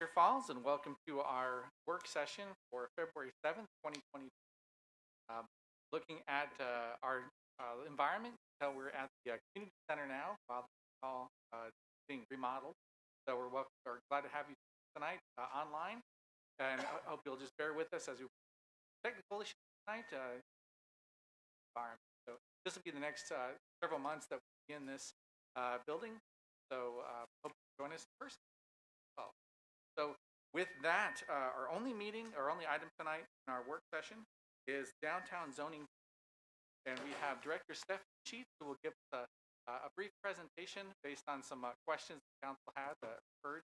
Cedar Falls, and welcome to our work session for February 7th, 2020. Looking at our environment, we're at the community center now while it's all being remodeled. So we're glad to have you tonight online, and I hope you'll just bear with us as we technical issues tonight. Environment. So this will be the next several months that we begin this building. So hope you join us first. Well, so with that, our only item tonight in our work session is downtown zoning. And we have Director Stephanie Sheets who will give us a brief presentation based on some questions the council had heard.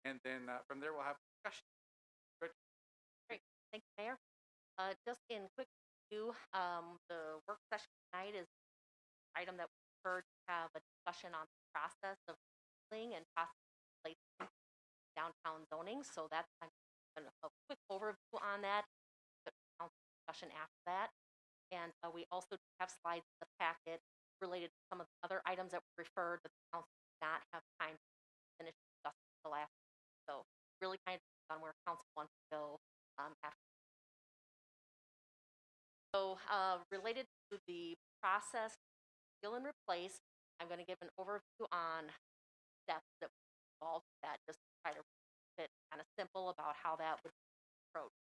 And then from there, we'll have a discussion. Great. Thank you, Mayor. Just in quick review, the work session tonight is an item that we heard to have a discussion on the process of building and possibly placing downtown zoning. So that's kind of a quick overview on that. Council discussion after that. And we also have slides in the packet related to some of the other items that were referred that the council did not have time to finish discussing the last. So really kind of on where council wants to go after. So related to the process, fill and replace, I'm going to give an overview on steps that involved that, just to try to keep it kind of simple about how that would approach.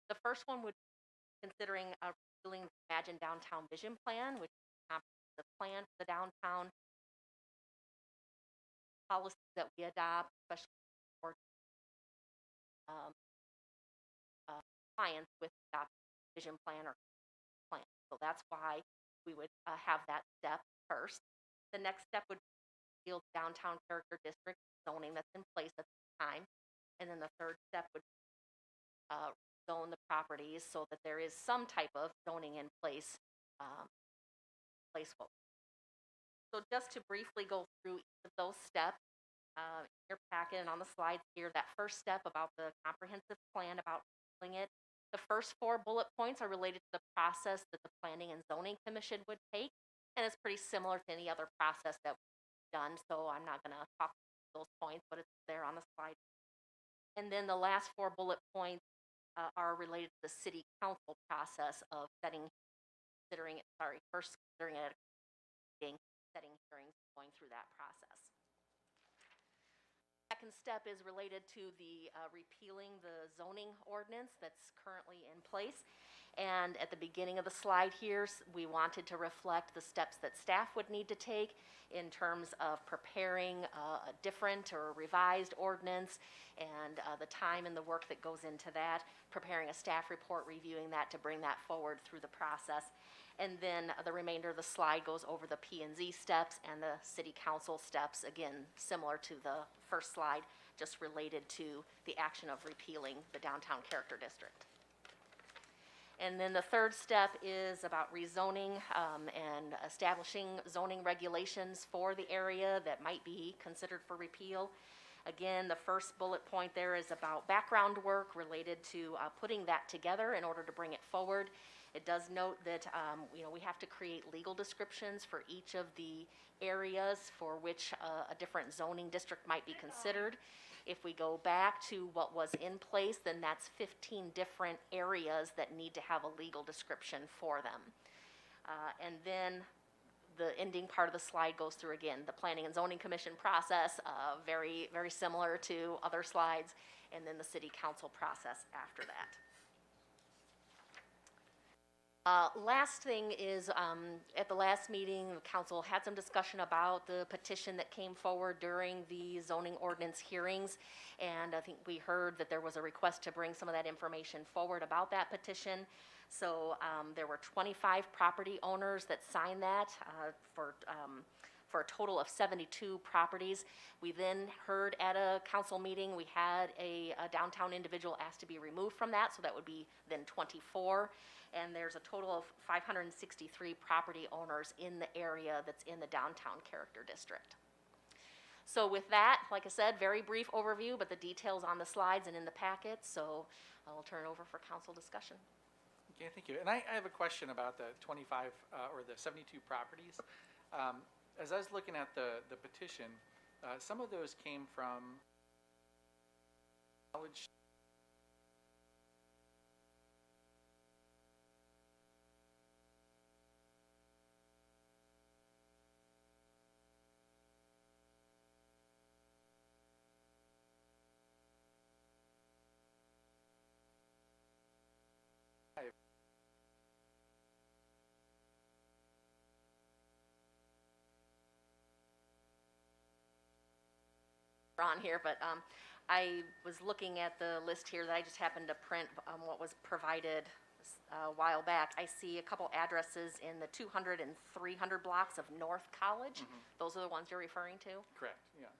The first one would be considering repealing the Imagine Downtown Vision Plan, which is the plan for the downtown policies that we adopt, especially for clients with the vision plan or plan. So that's why we would have that step first. The next step would be the downtown character district zoning that's in place at the time. And then the third step would zone the properties so that there is some type of zoning in place. So just to briefly go through each of those steps in your packet and on the slides here, that first step about the comprehensive plan, about doing it. The first 4 bullet points are related to the process that the Planning and Zoning Commission would take, and it's pretty similar to any other process that we've done, so I'm not going to talk about those points, but it's there on the slide. And then the last 4 bullet points are related to the city council process of setting hearings, going through that process. Second step is related to the repealing the zoning ordinance that's currently in place. And at the beginning of the slide here, we wanted to reflect the steps that staff would need to take in terms of preparing a different or revised ordinance and the time and the work that goes into that, preparing a staff report, reviewing that to bring that forward through the process. And then the remainder of the slide goes over the P&Z steps and the city council steps, again, similar to the first slide, just related to the action of repealing the downtown character district. And then the third step is about rezoning and establishing zoning regulations for the area that might be considered for repeal. Again, the first bullet point there is about background work related to putting that together in order to bring it forward. It does note that we have to create legal descriptions for each of the areas for which a different zoning district might be considered. If we go back to what was in place, then that's 15 different areas that need to have a legal description for them. And then the ending part of the slide goes through, again, the Planning and Zoning Commission process, very, very similar to other slides, and then the City Council process after that. Last thing is, at the last meeting, the council had some discussion about the petition that came forward during the zoning ordinance hearings, and I think we heard that there was a request to bring some of that information forward about that petition. So there were 25 property owners that signed that for a total of 72 properties. We then heard at a council meeting, we had a downtown individual asked to be removed from that, so that would be then 24. And there's a total of 563 property owners in the area that's in the downtown character district. So with that, like I said, very brief overview, but the details on the slides and in the packet, so I'll turn it over for council discussion. Okay, thank you. And I have a question about the 25 or the 72 properties. As I was looking at the petition, some of those came from College. On here, but I was looking at the list here that I just happened to print what was provided a while back. I see a couple addresses in the 200 and 300 blocks of North College. Those are the ones you're referring to? Correct, yeah.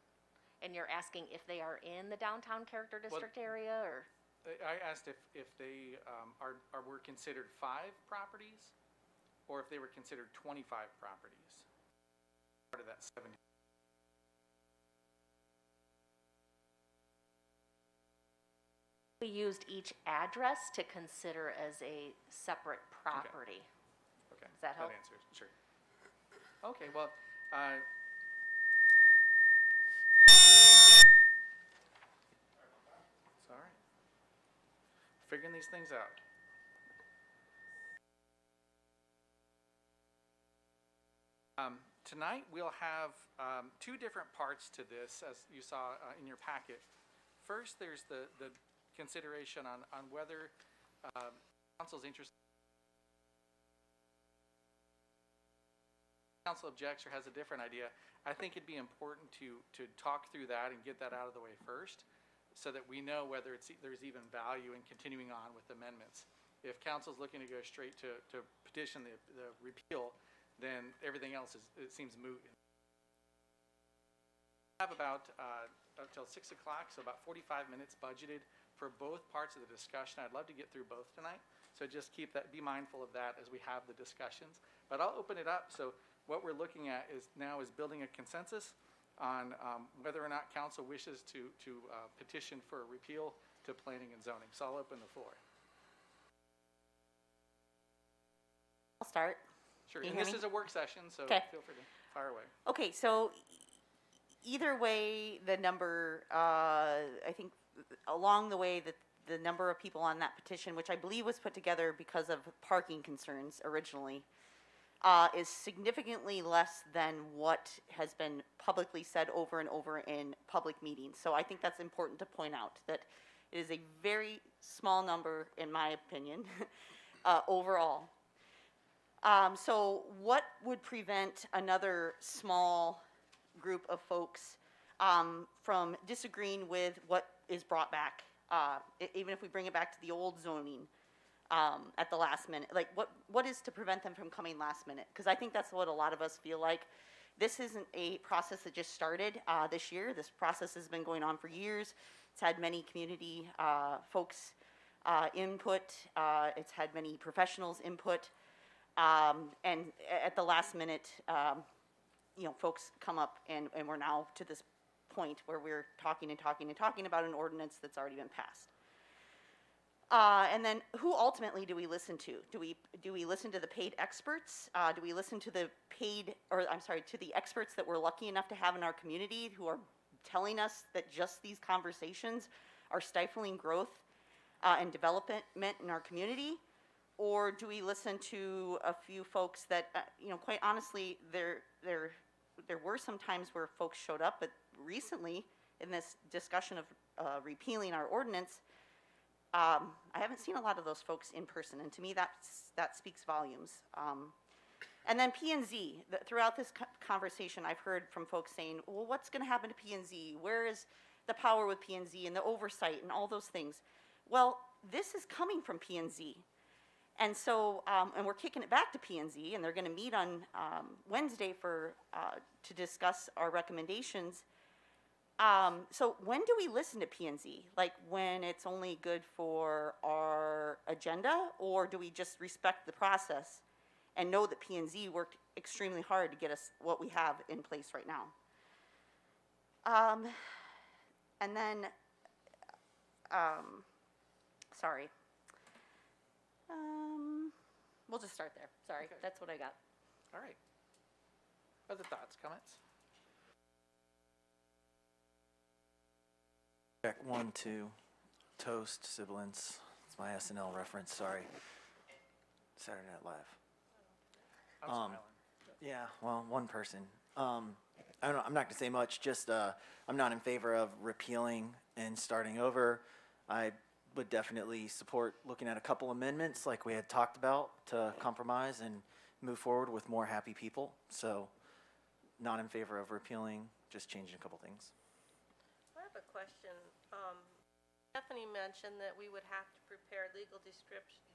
And you're asking if they are in the downtown character district area, or? I asked if they were considered 5 properties, or if they were considered 25 properties. Part of that 70. We used each address to consider as a separate property. Okay. Does that help? That answers, sure. Okay, well, it's all right. Figuring these things out. Tonight we'll have 2 different parts to this, as you saw in your packet. First, there's the consideration on whether council's interest. Council objects or has a different idea. I think it'd be important to talk through that and get that out of the way first, so that we know whether there's even value in continuing on with amendments. If council's looking to go straight to petition the repeal, then everything else it seems moot. We have about until 6 o'clock, so about 45 minutes budgeted for both parts of the discussion. I'd love to get through both tonight, so just be mindful of that as we have the discussions. But I'll open it up. So what we're looking at is building a consensus on whether or not council wishes to petition for a repeal to planning and zoning. So I'll open the floor. I'll start. Sure, Can you and hear this me? is a work session, so Okay. feel free to fire away. Okay, so either way, the number, I think along the way that the number of people on that petition, which I believe was put together because of parking concerns originally, is significantly less than what has been publicly said over and over in public meetings. So I think that's important to point out, that it is a very small number, in my opinion, overall. So what would prevent another small group of folks from disagreeing with what is brought back, even if we bring it back to the old zoning at the last minute? Like, what is to prevent them from coming last minute? Because I think that's what a lot of us feel like. This isn't a process that just started this year. This process has been going on for years. It's had many community folks input. It's had many professionals input. And at the last minute, folks come up and we're now to this point where we're talking about an ordinance that's already been passed. And then who ultimately do we listen to? Do we listen to the paid experts? Do we listen to the experts that we're lucky enough to have in our community who are telling us that just these conversations are stifling growth and development in our community? Or do we listen to a few folks that, quite honestly, there were some times where folks showed up, but recently in this discussion of repealing our ordinance, I haven't seen a lot of those folks in person, and to me that speaks volumes. And then P&Z, throughout this conversation, I've heard from folks saying, well, what's going to happen to P&Z? Where is the power with P&Z and the oversight and all those things? Well, this is coming from P&Z. And so, and we're kicking it back to P&Z, and they're going to meet on Wednesday to discuss our recommendations. So when do we listen to P&Z? Like, when it's only good for our agenda, or do we just respect the process and know that P&Z worked extremely hard to get us what we have in place right now? And then, sorry. We'll just start there. Sorry, Okay. That's what I got. All right. Other thoughts, comments? Check 1, 2. Toast, sibilance. It's my SNL reference, sorry. Saturday Night Live. I'm smiling. Yeah, well, one person. I don't know, I'm not gonna say much, just, I'm not in favor of repealing and starting over. I would definitely support looking at a couple amendments like we had talked about to compromise and move forward with more happy people. So, not in favor of repealing, just changing a couple things. I have a question. Stephanie mentioned that we would have to prepare legal descriptions.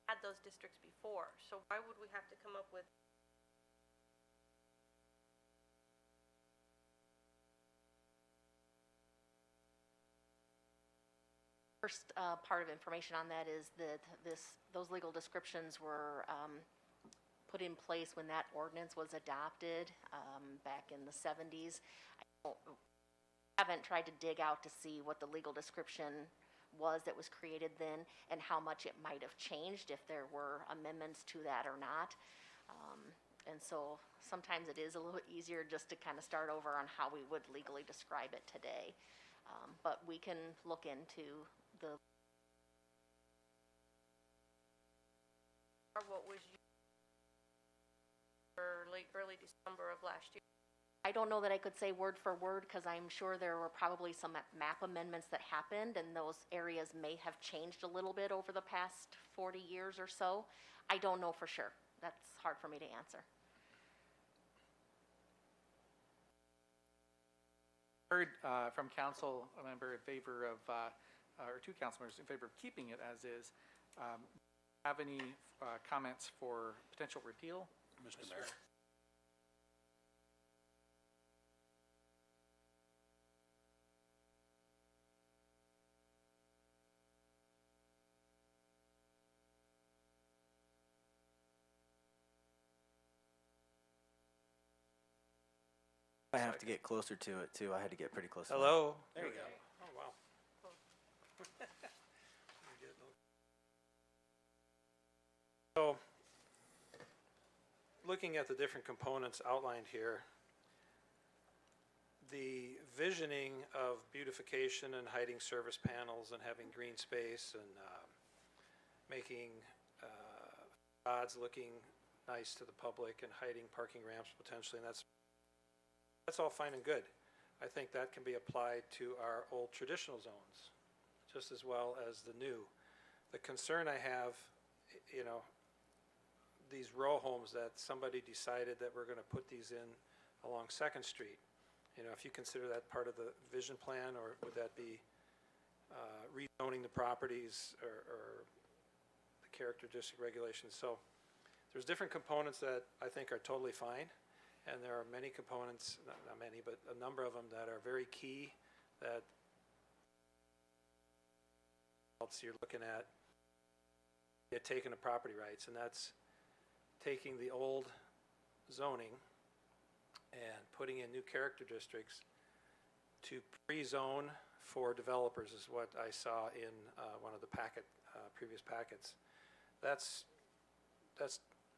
Had those districts before, so why would we have to come up with? First part of information on that is that those legal descriptions were put in place when that ordinance was adopted back in the 70s. Haven't tried to dig out to see what the legal description was that was created then and how much it might have changed if there were amendments to that or not. And so sometimes it is a little easier just to kind of start over on how we would legally describe it today. But we can look into the Or what was used for early December of last year? I don't know that I could say word for word because I'm sure there were probably some map amendments that happened and those areas may have changed a little bit over the past 40 years or so. I don't know for sure. That's hard for me to answer. Heard from council, a member in favor of, or two council members in favor of keeping it as is. Have any comments for potential repeal? Mr. Mayor. I have to get closer to it too. I had to get pretty close. Hello? There you go. Oh, wow. So, looking at the different components outlined here, the visioning of beautification and hiding service panels and having green space and making odds looking nice to the public and hiding parking ramps potentially, and that's all fine and good. I think that can be applied to our old traditional zones just as well as the new. The concern I have, you know, these row homes that somebody decided that we're gonna put these in along 2nd Street. You know, if you consider that part of the vision plan, or would that be rezoning the properties or the character district regulations? So there's different components that I think are totally fine. And there are many components, not many, but a number of them that are very key that else you're looking at taking the property rights, and that's taking the old zoning and putting in new character districts to pre-zone for developers is what I saw in one of the previous packets. That's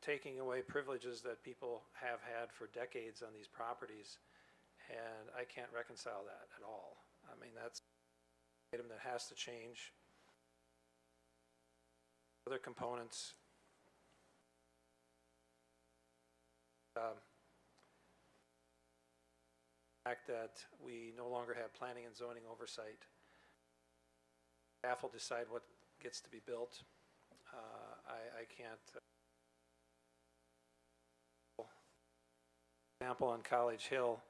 taking away privileges that people have had for decades on these properties, and I can't reconcile that at all. I mean, that's an item that has to change. Other components, the fact that we no longer have planning and zoning oversight. Staff will decide what gets to be built. I can't. Example on College Hill,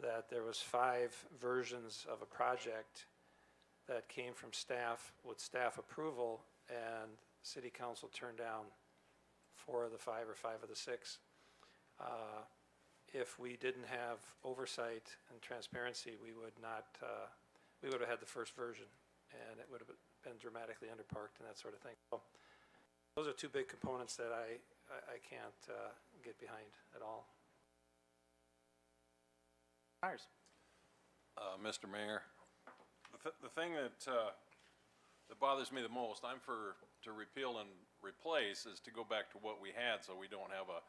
that there was 5 versions of a project that came from staff with staff approval, and city council turned down 4 of the 5 or 5 of the 6. If we didn't have oversight and transparency, we would not. We would have had the first version, and it would have been dramatically underparked and that sort of thing. So those are 2 big components that I can't get behind at all. Myers. Mr. Mayor, the thing that bothers me the most, I'm to repeal and replace, is to go back to what we had, so we don't have a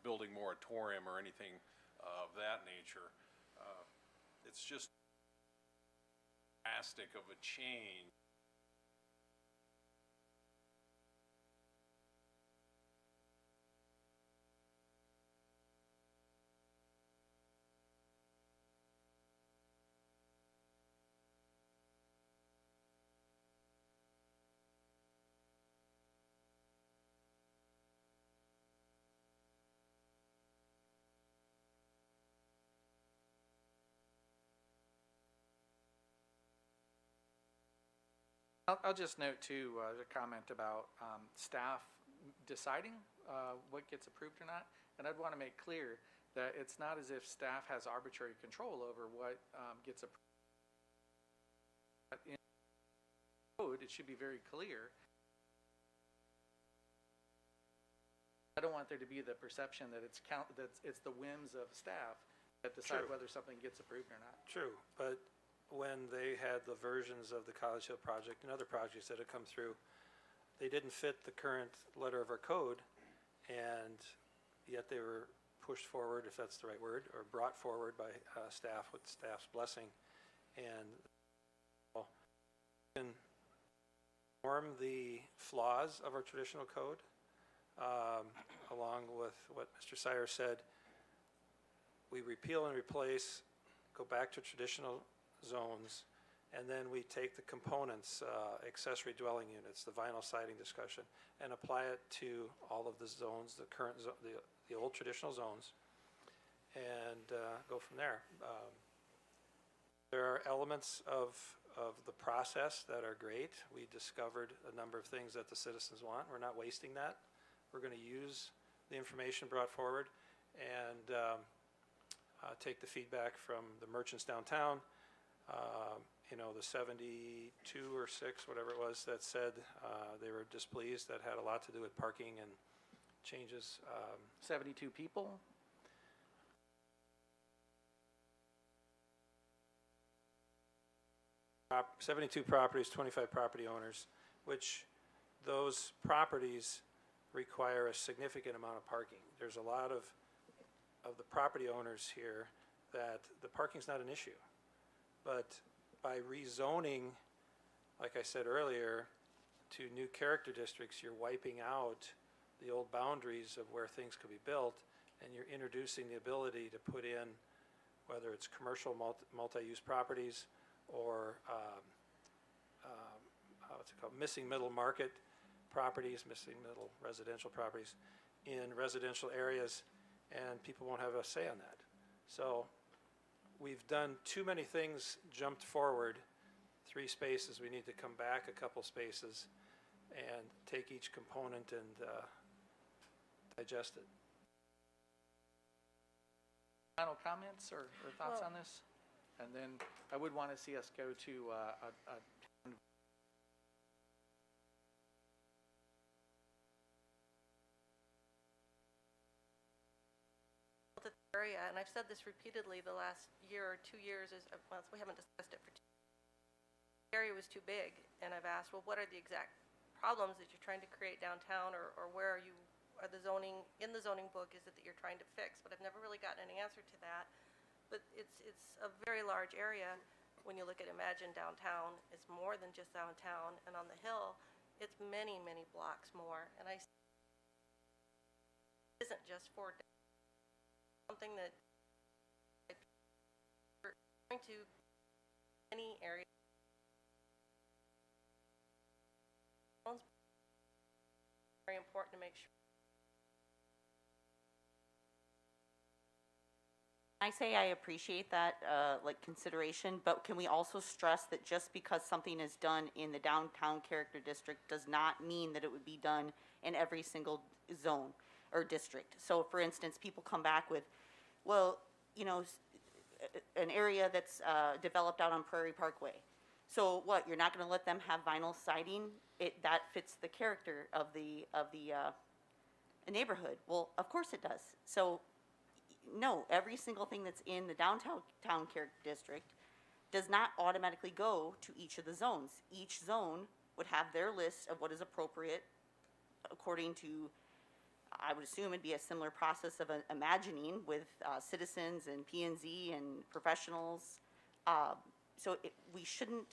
building moratorium or anything of that nature. It's just drastic of a change. I'll just note too, the comment about staff deciding what gets approved or not. And I'd want to make clear that it's not as if staff has arbitrary control over what gets approved. But in code, it should be very clear. I don't want there to be the perception that it's the whims of staff that decide True. whether something gets approved or not. True, but when they had the versions of the College Hill project and other projects that had come through, they didn't fit the current letter of our code, and yet they were pushed forward, if that's the right word, or brought forward by staff with staff's blessing. And can form the flaws of our traditional code, along with what Mr. Cedar said. We repeal and replace, go back to traditional zones, and then we take the components, accessory dwelling units, the vinyl siding discussion, and apply it to all of the zones, the current, the old traditional zones, and go from there. There are elements of the process that are great. We discovered a number of things that the citizens want. We're not wasting that. We're going to use the information brought forward and take the feedback from the merchants downtown. You know, the 72 or 6, whatever it was, that said they were displeased, that had a lot to do with parking and changes. 72 people? Uh, 72 properties, 25 property owners, which those properties require a significant amount of parking. There's a lot of the property owners here that the parking's not an issue. But by rezoning, like I said earlier, to new character districts, you're wiping out the old boundaries of where things could be built, and you're introducing the ability to put in, whether it's commercial multi-use properties or what's it called, missing middle market properties, missing middle residential properties in residential areas, and people won't have a say on that. So we've done too many things, jumped forward 3 spaces. We need to come back a couple spaces and take each component and digest it. Final comments or thoughts Well- on this? And then I would want to see us go to a area, and I've said this repeatedly the last year or 2 years, well, we haven't discussed it for 2 years. The area was too big, and I've asked, well, what are the exact problems that you're trying to create downtown, or where are the zoning, in the zoning book, is it that you're trying to fix? But I've never really gotten any answer to that. But it's a very large area. When you look at Imagine downtown, it's more than just downtown, and on the hill, it's many, many blocks more. And it isn't just for something that we're going to any area. Very important to make sure. I say I appreciate that, like, consideration, but can we also stress that just because something is done in the downtown character district does not mean that it would be done in every single zone or district? So, for instance, people come back with, well, you know, an area that's developed out on Prairie Parkway. So what, you're not gonna let them have vinyl siding? That fits the character of the neighborhood. Well, of course it does. So, no, every single thing that's in the downtown character district does not automatically go to each of the zones. Each zone would have their list of what is appropriate according to I would assume it'd be a similar process of imagining with citizens and P and Z and professionals. So we shouldn't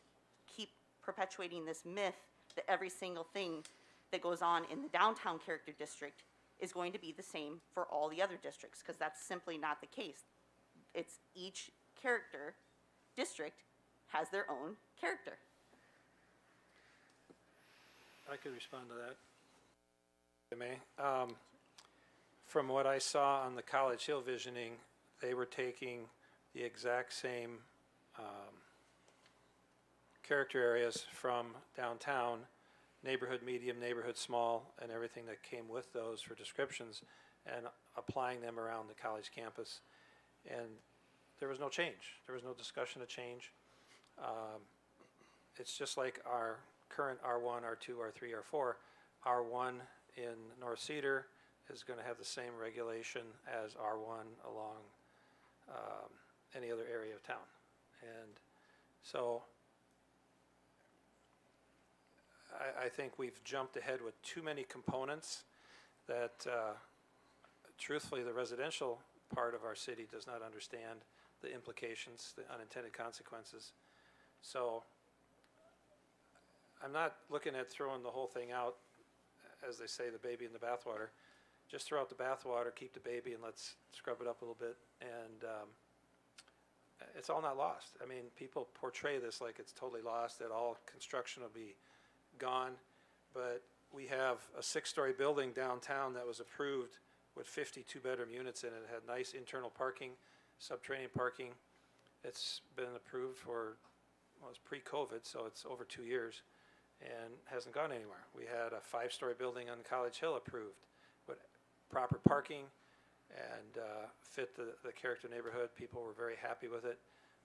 keep perpetuating this myth that every single thing that goes on in the downtown character district is going to be the same for all the other districts, because that's simply not the case. It's each character district has their own character. I could respond to that. If I may. From what I saw on the College Hill visioning, they were taking the exact same character areas from downtown, neighborhood medium, neighborhood small, and everything that came with those for descriptions, and applying them around the college campus. And there was no change. There was no discussion of change. It's just like our current R1, R2, R3, R4. R1 in North Cedar is going to have the same regulation as R1 along any other area of town. And so I think we've jumped ahead with too many components that truthfully the residential part of our city does not understand the implications, the unintended consequences. So I'm not looking at throwing the whole thing out, as they say, the baby in the bathwater. Just throw out the bathwater, keep the baby, and let's scrub it up a little bit. And it's all not lost. I mean, people portray this like it's totally lost, that all construction will be gone. But we have a 6-story building downtown that was approved with 52 bedroom units in it. It had nice internal parking, subterranean parking. It's been approved for, well, it's pre-COVID, so it's over 2 years, and hasn't gone anywhere. We had a 5-story building on College Hill approved with proper parking and fit the character neighborhood. People were very happy with it.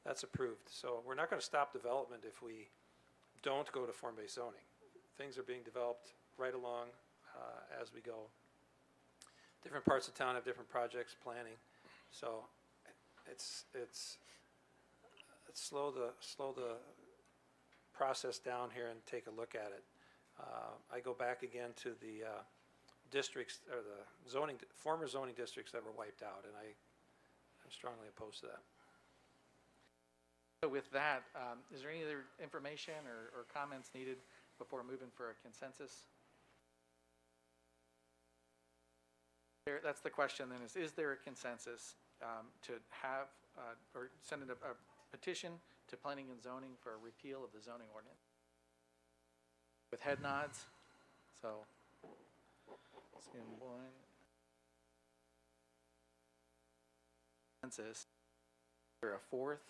That's approved. So we're not going to stop development if we don't go to form-based zoning. Things are being developed right along as we go. Different parts of town have different projects planning, so it's slow the process down here and take a look at it. I go back again to the districts, or the former zoning districts that were wiped out, and I'm strongly opposed to that. So with that, is there any other information or comments needed before moving for a consensus? That's the question then, is there a consensus to have or send a petition to planning and zoning for a repeal of the zoning ordinance? With head nods, so let's get one. Consensus. Is there a fourth?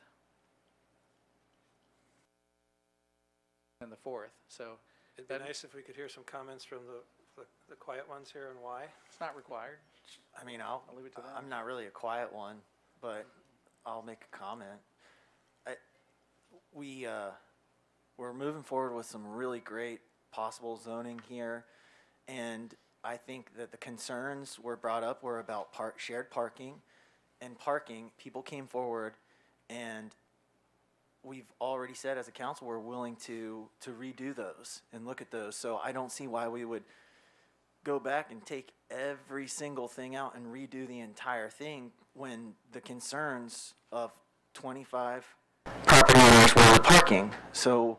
And the fourth, so It'd be nice if we could hear some comments from the quiet ones here and why. it's not required. I mean, I'll leave it to them. I'm not really a quiet one, but I'll make a comment. We're moving forward with some really great possible zoning here, and I think that the concerns were brought up were about shared parking, and parking. People came forward, and we've already said as a council we're willing to redo those and look at those. So I don't see why we would go back and take every single thing out and redo the entire thing when the concerns of 25 property owners were the parking. So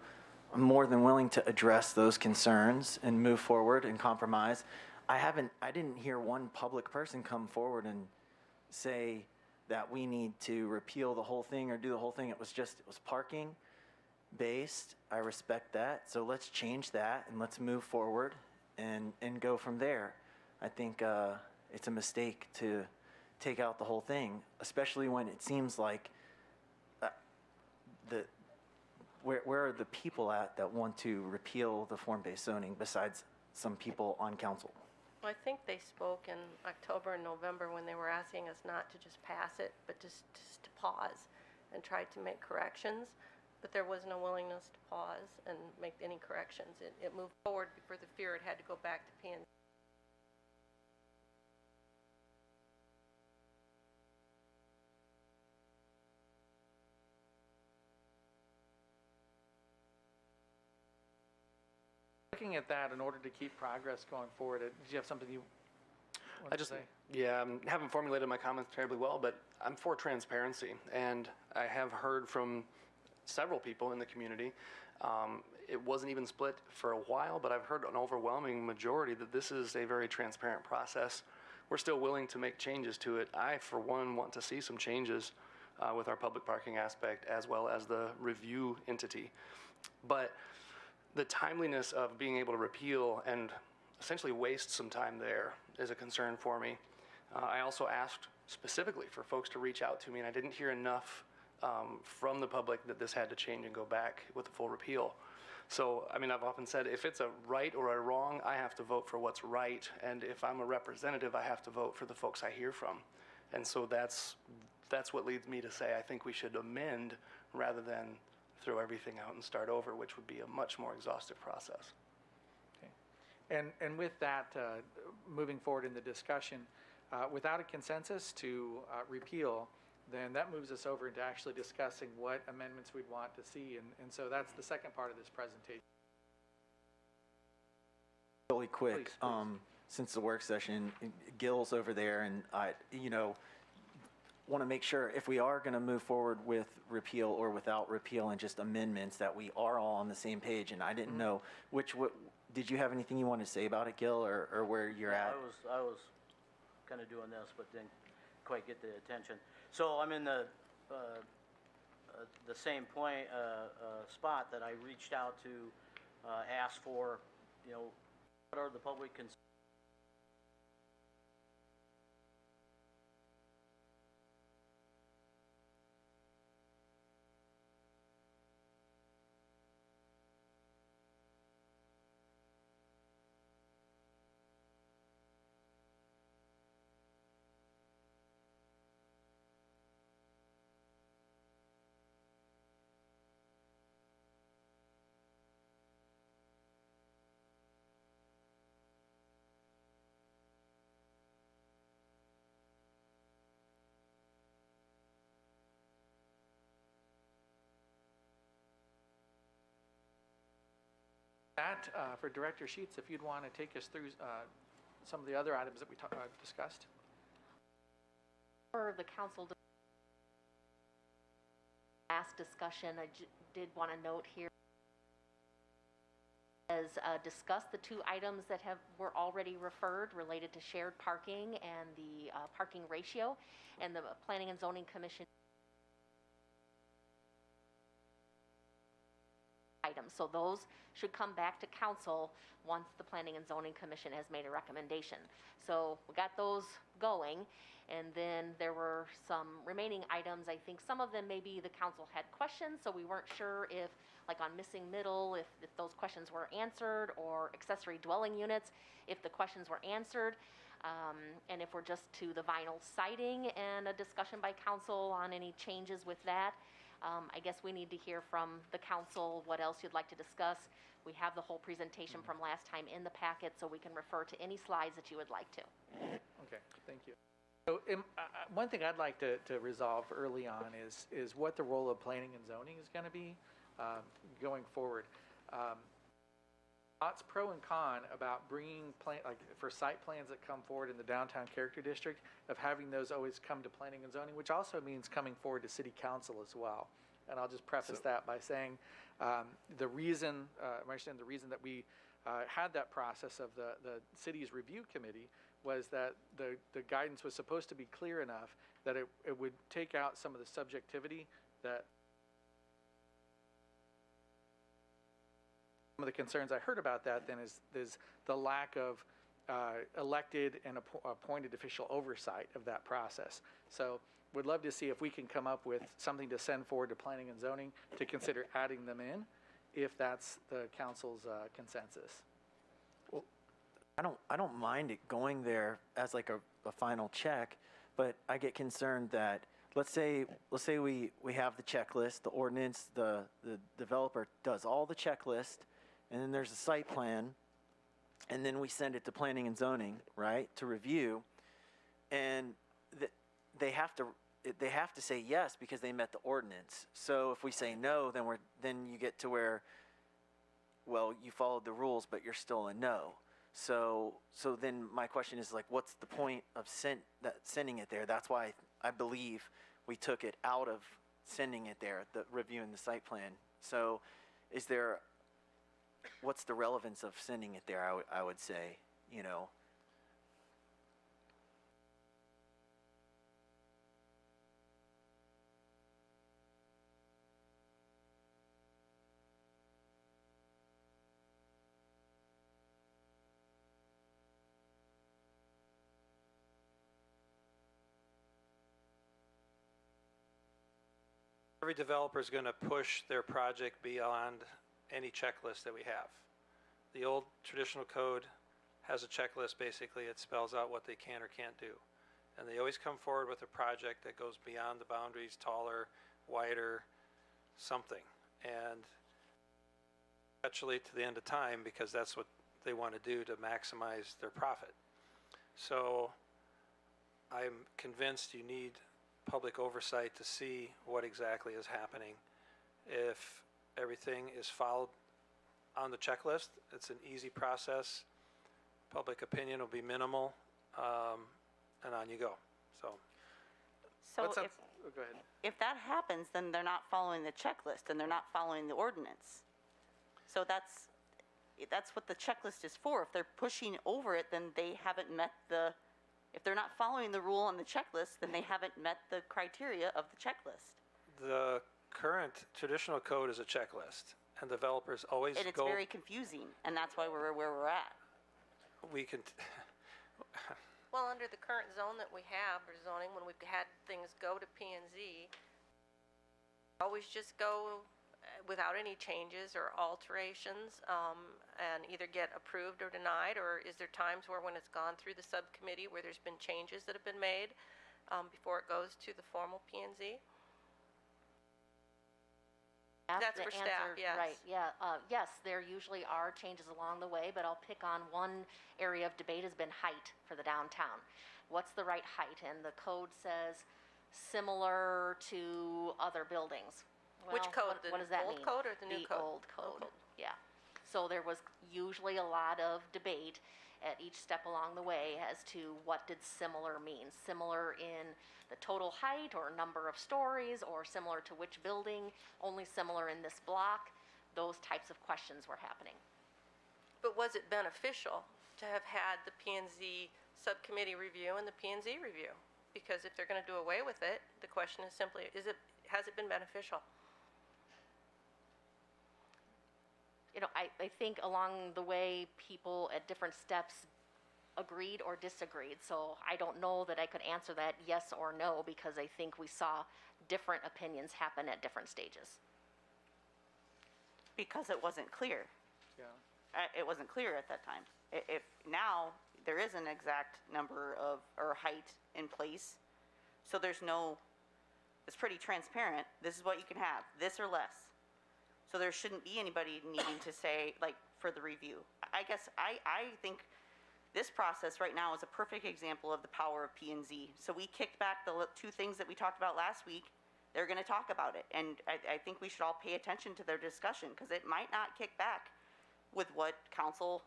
I'm more than willing to address those concerns and move forward and compromise. I didn't hear one public person come forward and say that we need to repeal the whole thing or do the whole thing. It was parking based. I respect that. So let's change that and let's move forward and go from there. I think it's a mistake to take out the whole thing, especially when it seems like where are the people at that want to repeal the form-based zoning besides some people on council? Well, I think they spoke in October and November when they were asking us not to just pass it, but just to pause and try to make corrections. But there was no willingness to pause and make any corrections. It moved forward for the fear it had to go back to P&Z. Looking at that, in order to keep progress going forward, did you have something you? want to say? Yeah, I haven't formulated my comments terribly well, but I'm for transparency. And I have heard from several people in the community. It wasn't even split for a while, but I've heard an overwhelming majority that this is a very transparent process. We're still willing to make changes to it. I, for one, want to see some changes with our public parking aspect as well as the review entity. But the timeliness of being able to repeal and essentially waste some time there is a concern for me. I also asked specifically for folks to reach out to me, and I didn't hear enough from the public that this had to change and go back with a full repeal. So, I mean, I've often said if it's a right or a wrong, I have to vote for what's right. And if I'm a representative, I have to vote for the folks I hear from. And so that's what leads me to say I think we should amend rather than throw everything out and start over, which would be a much more exhaustive process. Okay. And with that, moving forward in the discussion, without a consensus to repeal, then that moves us over into actually discussing what amendments we'd want to see. And so that's the second part of this presentation. Really quick, Please, please. Since the work session, Gil's over there, and I, want to make sure if we are going to move forward with repeal or without repeal and just amendments that we are all on the same page. And I didn't know what did you have anything you wanted to say about it, Gil, or where you're at? I was kind of doing this, but didn't quite get the attention. So I'm in the same point spot that I reached out to ask for, what are the public concerns? That, for Director Sheets, if you'd want to take us through some of the other items that we discussed. For the council, last discussion, I did want to note here, as discussed, the two items that were already referred related to shared parking and the parking ratio, and the Planning and Zoning Commission items. So those should come back to council once the Planning and Zoning Commission has made a recommendation. So we got those going, and then there were some remaining items. I think some of them maybe the council had questions, so we weren't sure if, like on missing middle, if those questions were answered, or accessory dwelling units, if the questions were answered. And if we're just to the vinyl siding and a discussion by council on any changes with that. I guess we need to hear from the council what else you'd like to discuss. We have the whole presentation from last time in the packet, so we can refer to any slides that you would like to. Okay, thank you. So one thing I'd like to resolve early on is what the role of planning and zoning is going to be going forward. Lots pro and con about bringing for site plans that come forward in the downtown character district, of having those always come to planning and zoning, which also means coming forward to city council as well. And I'll just preface that by saying the reason that we had that process of the city's review committee was that the guidance was supposed to be clear enough that it would take out some of the subjectivity that some of the concerns I heard about that then is the lack of elected and appointed official oversight of that process. So we'd love to see if we can come up with something to send forward to planning and zoning to consider adding them in, if that's the council's consensus. Well, I don't mind it going there as like a final check, but I get concerned that let's say we have the checklist, the ordinance, the developer does all the checklist, and then there's a site plan, and then we send it to planning and zoning, right, to review, and they have to say yes because they met the ordinance. So if we say no, then you get to where, well, you followed the rules, but you're still a no. So then my question is like, what's the point of sending it there? That's why I believe we took it out of sending it there, the reviewing the site plan. So what's the relevance of sending it there? I would say, you know. Every developer is going to push their project beyond any checklist that we have. The old traditional code has a checklist, basically. It spells out what they can or can't do. And they always come forward with a project that goes beyond the boundaries, taller, wider, something. And perpetuate to the end of time, because that's what they want to do to maximize their profit. So I'm convinced you need public oversight to see what exactly is happening. If everything is followed on the checklist, it's an easy process. Public opinion will be minimal, and on you go. So What's up? if, Oh, go ahead. if that happens, then they're not following the checklist and they're not following the ordinance. So that's what the checklist is for. If they're pushing over it, then they haven't met if they're not following the rule on the checklist, then they haven't met the criteria of the checklist. the current traditional code is a checklist, and developers always And it's go. very confusing, and that's why we're where we're at. We can. Well, under the current zone that we have, or zoning, when we've had things go to P and Z, always just go without any changes or alterations, and either get approved or denied, or is there times where when it's gone through the subcommittee where there's been changes that have been made before it goes to the formal P and Z? That's the for staff, answer, yes. Right, yeah. Yes, there usually are changes along the way, but I'll pick on one area of debate has been height for the downtown. What's the right height? And the code says similar to other buildings. Which Well, code? what does that old mean? code or the new code? The old code, yeah. So there was usually a lot of debate at each step along the way as to what did similar mean. Similar in the total height or number of stories, or similar to which building, only similar in this block. Those types of questions were happening. But was it beneficial to have had the P and Z subcommittee review and the P and Z review? Because if they're going to do away with it, the question is simply, has it been beneficial? You know, I think along the way, people at different steps agreed or disagreed. So I don't know that I could answer that yes or no, because I think we saw different opinions happen at different stages. Because it wasn't clear. Yeah. It wasn't clear at that time. If now there is an exact number or height in place, so it's pretty transparent. This is what you can have, this or less. So there shouldn't be anybody needing to say, like, for the review. I guess I think this process right now is a perfect example of the power of P and Z. So we kicked back the two things that we talked about last week. They're going to talk about it. And I think we should all pay attention to their discussion, because it might not kick back with what council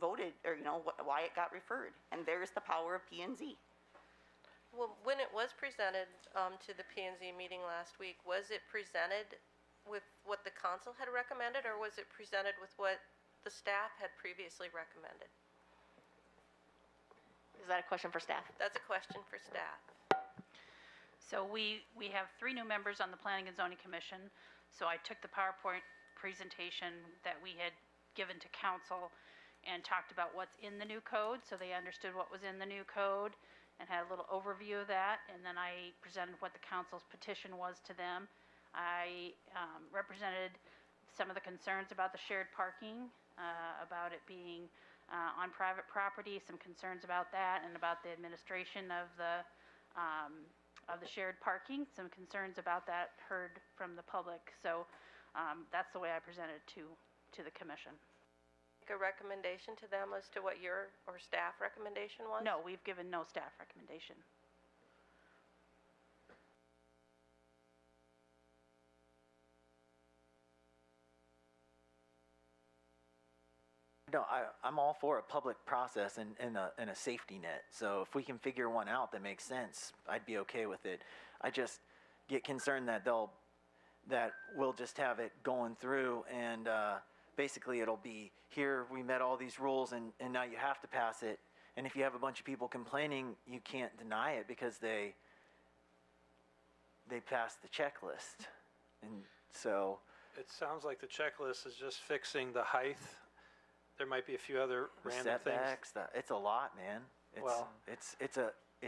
voted, or, why it got referred. And there's the power of P and Z. Well, when it was presented to the P and Z meeting last week, was it presented with what the council had recommended, or was it presented with what the staff had previously recommended? Is that a question for staff? That's a question for staff. So we have 3 new members on the Planning and Zoning Commission. So I took the PowerPoint presentation that we had given to council and talked about what's in the new code, so they understood what was in the new code and had a little overview of that. And then I presented what the council's petition was to them. I represented some of the concerns about the shared parking, about it being on private property, some concerns about that, and about the administration of the shared parking, some concerns about that heard from the public. So that's the way I presented to the commission. Make a recommendation to them as to what your or staff recommendation was? No, we've given no staff recommendation. No, I'm all for a public process and a safety net. So if we can figure one out that makes sense, I'd be okay with it. I just get concerned that we'll just have it going through and basically it'll be here, we met all these rules and now you have to pass it. And if you have a bunch of people complaining, you can't deny it because they passed the checklist. And so It sounds like the checklist is just fixing the height. There might be a few other the random things. setbacks, it's a lot, man. Well, it's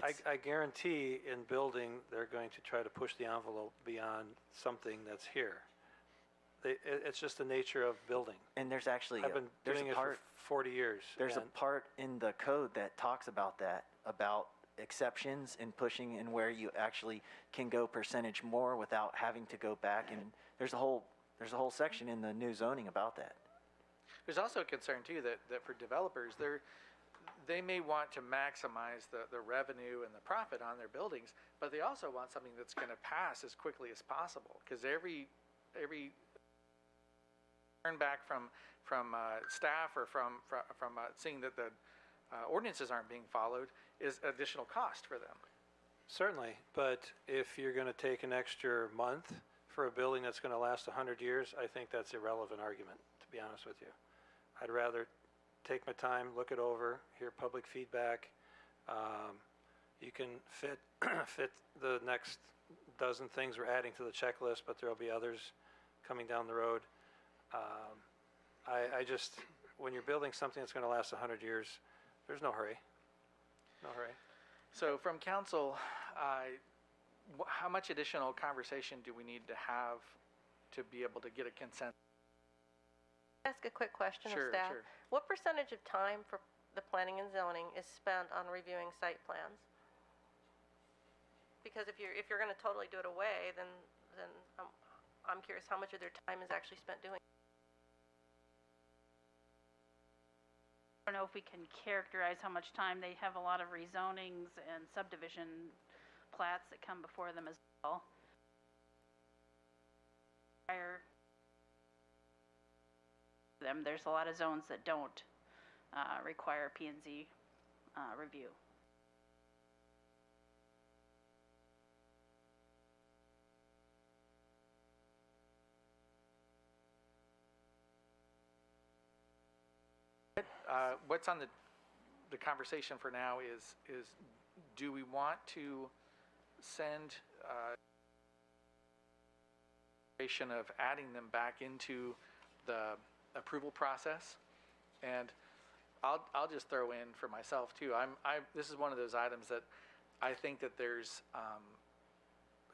I guarantee in building, they're going to try to push the envelope beyond something that's here. It's just the nature of building. and there's actually I've been there's doing a it part for 40 years. there's a and part in the code that talks about that, about exceptions and pushing and where you actually can go percentage more without having to go back, and there's a whole section in the new zoning about that. There's also a concern too that for developers, they may want to maximize the revenue and the profit on their buildings, but they also want something that's going to pass as quickly as possible, because every turn back from staff or from seeing that the ordinances aren't being followed is additional cost for them. Certainly, but if you're going to take an extra month for a building that's going to last 100 years, I think that's irrelevant argument, to be honest with you. I'd rather take my time, look it over, hear public feedback. You can fit the next dozen things we're adding to the checklist, but there'll be others coming down the road. I just, when you're building something that's going to last 100 years, there's no hurry. No hurry. So from council, how much additional conversation do we need to have to be able to get a consensus? Ask a quick question Sure, of staff. sure. What percentage of time for the planning and zoning is spent on reviewing site plans? Because if you're going to totally do it away, then I'm curious how much of their time is actually spent doing it. I don't know if we can characterize how much time. They have a lot of rezonings and subdivision plats that come before them as well. There's a lot of zones that don't require P&Z review. What's on the conversation for now is do we want to send of adding them back into the approval process? And I'll just throw in for myself too. This is one of those items that I think that there's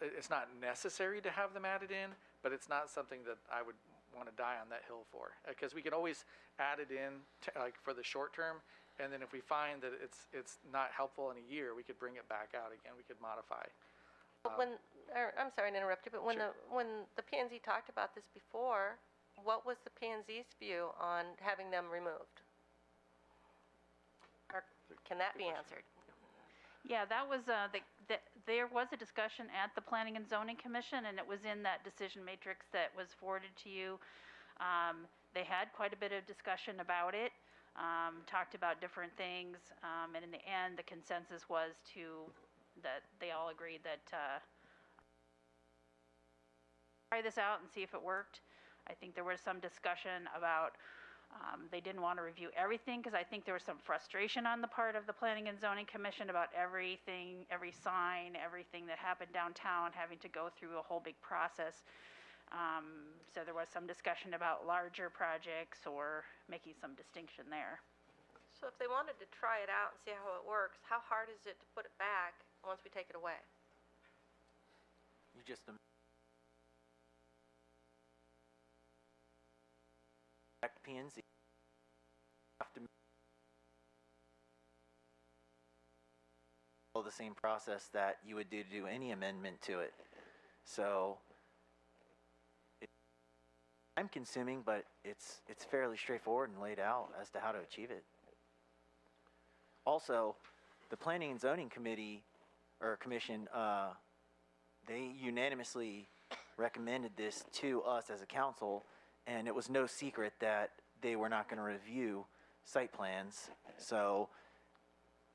it's not necessary to have them added in, but it's not something that I would want to die on that hill for, because we can always add it in like for the short term, and then if we find that it's not helpful in a year, we could bring it back out again. We could modify. But I'm sorry to interrupt you, but when Sure. the P&Z talked about this before, what was the P&Z's view on having them removed? Or can that be answered? Yeah, that was, there was a discussion at the Planning and Zoning Commission, and it was in that decision matrix that was forwarded to you. They had quite a bit of discussion about it, talked about different things, and in the end, the consensus was that they all agreed that try this out and see if it worked. I think there was some discussion about they didn't want to review everything, because I think there was some frustration on the part of the Planning and Zoning Commission about everything, every sign, everything that happened downtown, having to go through a whole big process. So there was some discussion about larger projects or making some distinction there. So if they wanted to try it out and see how it works, how hard is it to put it back once we take it away? You just back to P&Z. Have to follow the same process that you would do to do any amendment to it. So it's time consuming, but it's fairly straightforward and laid out as to how to achieve it. Also, the Planning and Zoning Committee or Commission, they unanimously recommended this to us as a council, and it was no secret that they were not going to review site plans. So,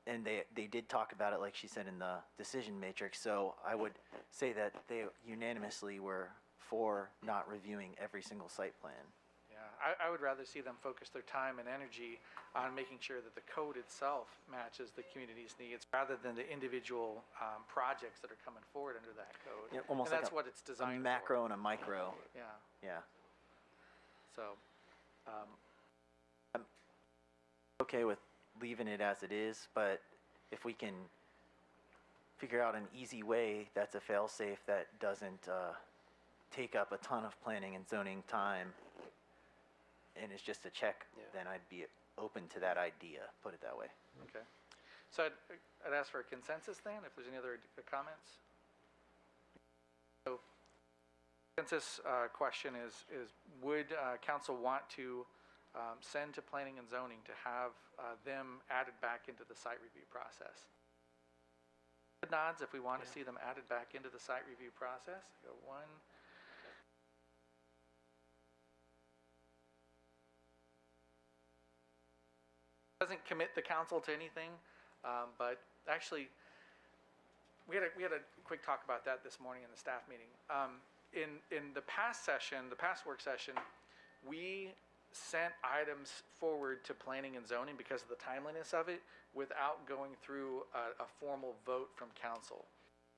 and they did talk about it, like she said, in the decision matrix. So I would say that they unanimously were for not reviewing every single site plan. Yeah, I would rather see them focus their time and energy on making sure that the code itself matches the community's needs rather than the individual projects that are coming forward under that code. Yeah, almost and like that's what it's a designed macro and a micro. for. Yeah. Yeah. So, I'm okay with leaving it as it is, but if we can figure out an easy way that's a fail-safe that doesn't take up a ton of planning and zoning time and it's just a check, then I'd be open to that idea, put it that way. okay. So I'd ask for a consensus then, if there's any other comments. So, consensus question is would council want to send to planning and zoning to have them added back into the site review process? Nods if we want to see them added back into the site review process. Go one. Doesn't commit the council to anything, but actually, we had a quick talk about that this morning in the staff meeting. In the past session, the past work session, we sent items forward to planning and zoning because of the timeliness of it without going through a formal vote from council.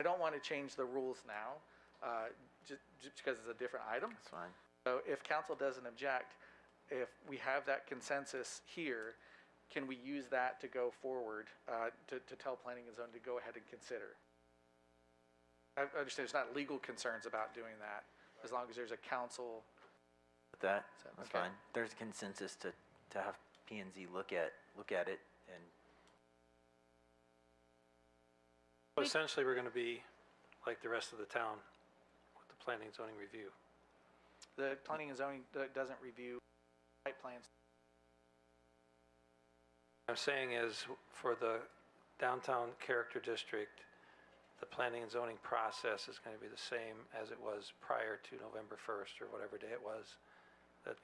I don't want to change the rules now, just because it's a different item. That's fine. So if council doesn't object, if we have that consensus here, can we use that to go forward, to tell planning and zoning to go ahead and consider? I understand there's not legal concerns about doing that, as long as there's a council. That's Okay. fine. There's a consensus to have P&Z look at it and So essentially, we're going to be like the rest of the town with the planning and zoning review. The planning and zoning doesn't review site plans. What I'm saying is, for the downtown character district, the planning and zoning process is going to be the same as it was prior to November 1st or whatever day it was. That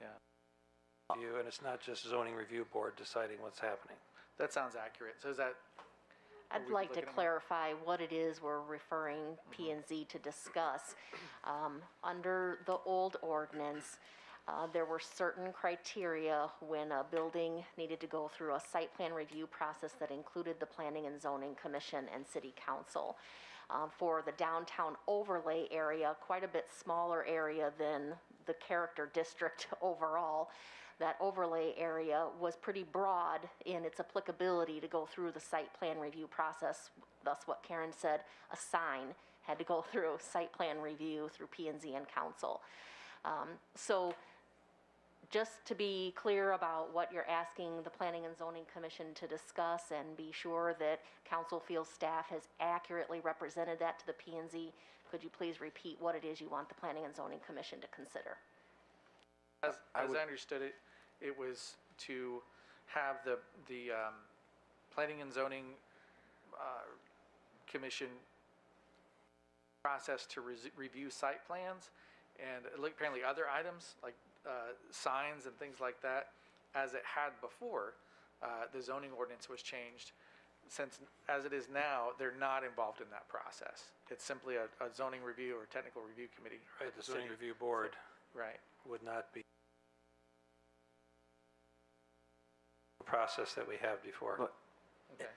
you, and it's not just zoning review board deciding what's happening. That sounds accurate. So is that? I'd we like to looking at- clarify what it is we're referring P and Z to discuss. Under the old ordinance, there were certain criteria when a building needed to go through a site plan review process that included the Planning and Zoning Commission and City Council. For the downtown overlay area, quite a bit smaller area than the character district overall, that overlay area was pretty broad in its applicability to go through the site plan review process. Thus what Karen said, a sign had to go through site plan review through P&Z and council. So just to be clear about what you're asking the Planning and Zoning Commission to discuss and be sure that council feels staff has accurately represented that to the P&Z, could you please repeat what it is you want the Planning and Zoning Commission to consider? As I understood it, it was to have the Planning and Zoning Commission process to review site plans and apparently other items like signs and things like that, as it had before the zoning ordinance was changed. Since, as it is now, they're not involved in that process. It's simply a zoning review or technical review committee. Right, the zoning review board Right. would not be the process that we have before. But- Okay.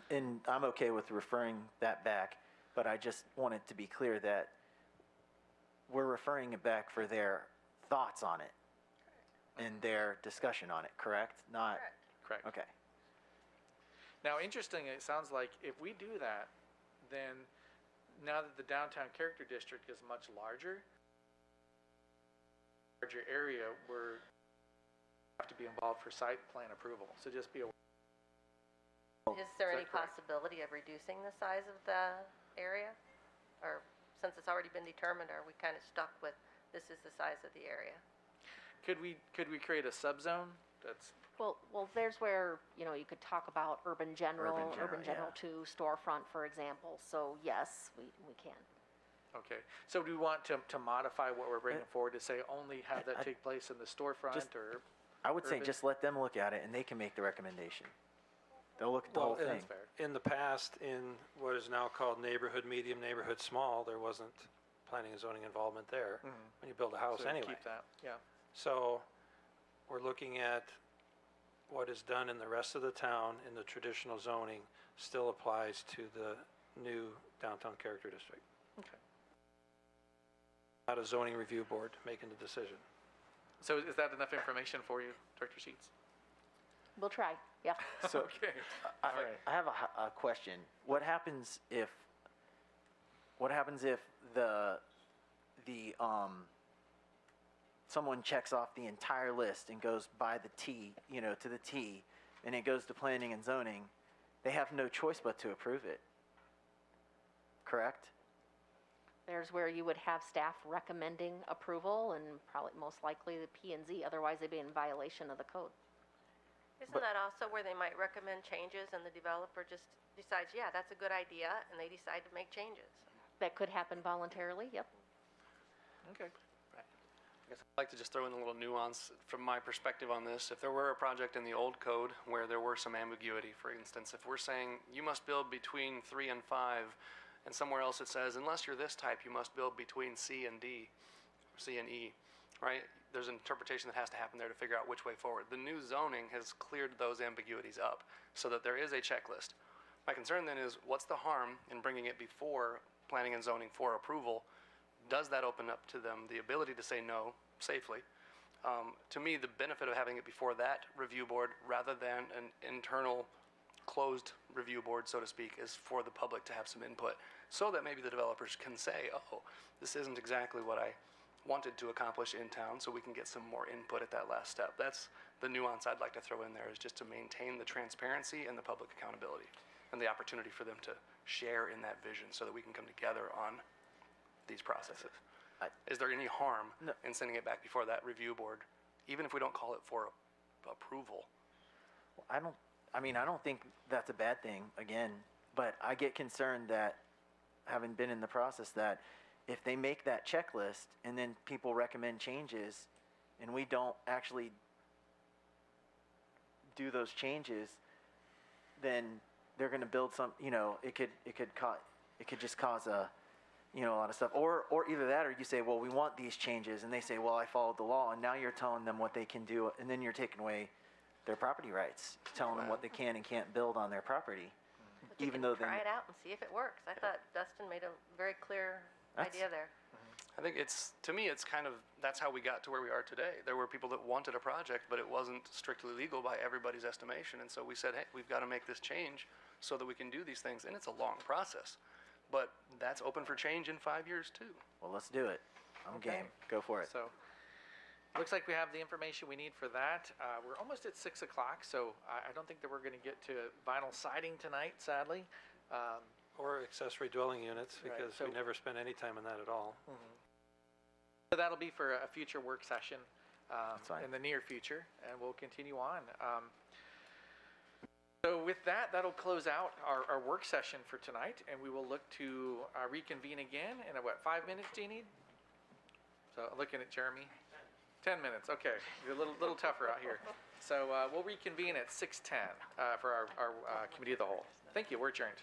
and I'm okay with referring that back, but I just want it to be clear that we're referring it back for their thoughts on it and their discussion on it, correct? Not, Correct. okay. Now, interesting, it sounds like if we do that, then now that the downtown character district is much larger area, we're have to be involved for site plan approval. So just be aware. Is there Is any that correct? possibility of reducing the size of the area? Or since it's already been determined, are we kind of stuck with this is the size of the area? Could we create a subzone that's Well, there's where, you could talk about urban general yeah. to storefront, for example. So yes, we can. okay? So do we want to modify what we're bringing forward to say only have that take place in the storefront just- or? I would say urban- just let them look at it and they can make the recommendation. They'll look at the whole Well, thing. That's fair. In the past, in what is now called neighborhood medium, neighborhood small, there wasn't planning and zoning involvement there when you build a house So anyway. keep that, yeah. So we're looking at what is done in the rest of the town in the traditional zoning still applies to the new downtown character district. Okay. Not a zoning review board making the decision. So is that enough information for you, Director Sheets? We'll try, yeah. So Okay. I, All right. I have a question. What happens if the someone checks off the entire list and goes by the T, to the T, and it goes to planning and zoning? They have no choice but to approve it. Correct? There's where you would have staff recommending approval and probably most likely the P and Z, otherwise they'd be in violation of the code. Isn't that also where they might recommend changes and the developer just decides, yeah, that's a good idea, and they decide to make changes? That could happen voluntarily, yep. Okay. I guess I'd like to just throw in a little nuance from my perspective on this. If there were a project in the old code where there were some ambiguity, for instance, if we're saying you must build between 3 and 5, and somewhere else it says, unless you're this type, you must build between C and D, or C and E, right? There's an interpretation that has to happen there to figure out which way forward. The new zoning has cleared those ambiguities up so that there is a checklist. My concern then is, what's the harm in bringing it before planning and zoning for approval? Does that open up to them the ability to say no safely? To me, the benefit of having it before that review board rather than an internal closed review board, so to speak, is for the public to have some input so that maybe the developers can say, oh, this isn't exactly what I wanted to accomplish in town, so we can get some more input at that last step. That's the nuance I'd like to throw in there, is just to maintain the transparency and the public accountability and the opportunity for them to share in that vision so that we can come together on these processes. Is there any harm in sending it back before that review board, even if we don't call it for approval? I don't think that's a bad thing, again, but I get concerned that, having been in the process, that if they make that checklist and then people recommend changes and we don't actually do those changes, then they're going to build some, it could just cause a lot of stuff. Or either that, or you say, well, we want these changes, and they say, well, I followed the law, and now you're telling them what they can do, and then you're taking away their property rights, telling them what they can and can't build on their property. But you Even can though try it out and see if it works. I thought Dustin made a very clear idea there. I think to me, it's kind of, that's how we got to where we are today. There were people that wanted a project, but it wasn't strictly legal by everybody's estimation. And so we said, hey, we've got to make this change so that we can do these things. And it's a long process, but that's open for change in 5 years too. Well, let's do it. I'm game. Go for it. So, looks like we have the information we need for that. We're almost at 6 o'clock, so I don't think that we're going to get to vinyl siding tonight, sadly. Or accessory dwelling units, Right, because so- we never spent any time on that at all. So that'll be for a future work session fine. in the near future, and we'll continue on. So with that, that'll close out our work session for tonight, and we will look to reconvene again in 5 minutes, do you need? So looking at Jeremy. 10 minutes, okay. You're a little tougher out here. So we'll reconvene at 6:10 for our committee of the whole. Thank you, we're adjourned.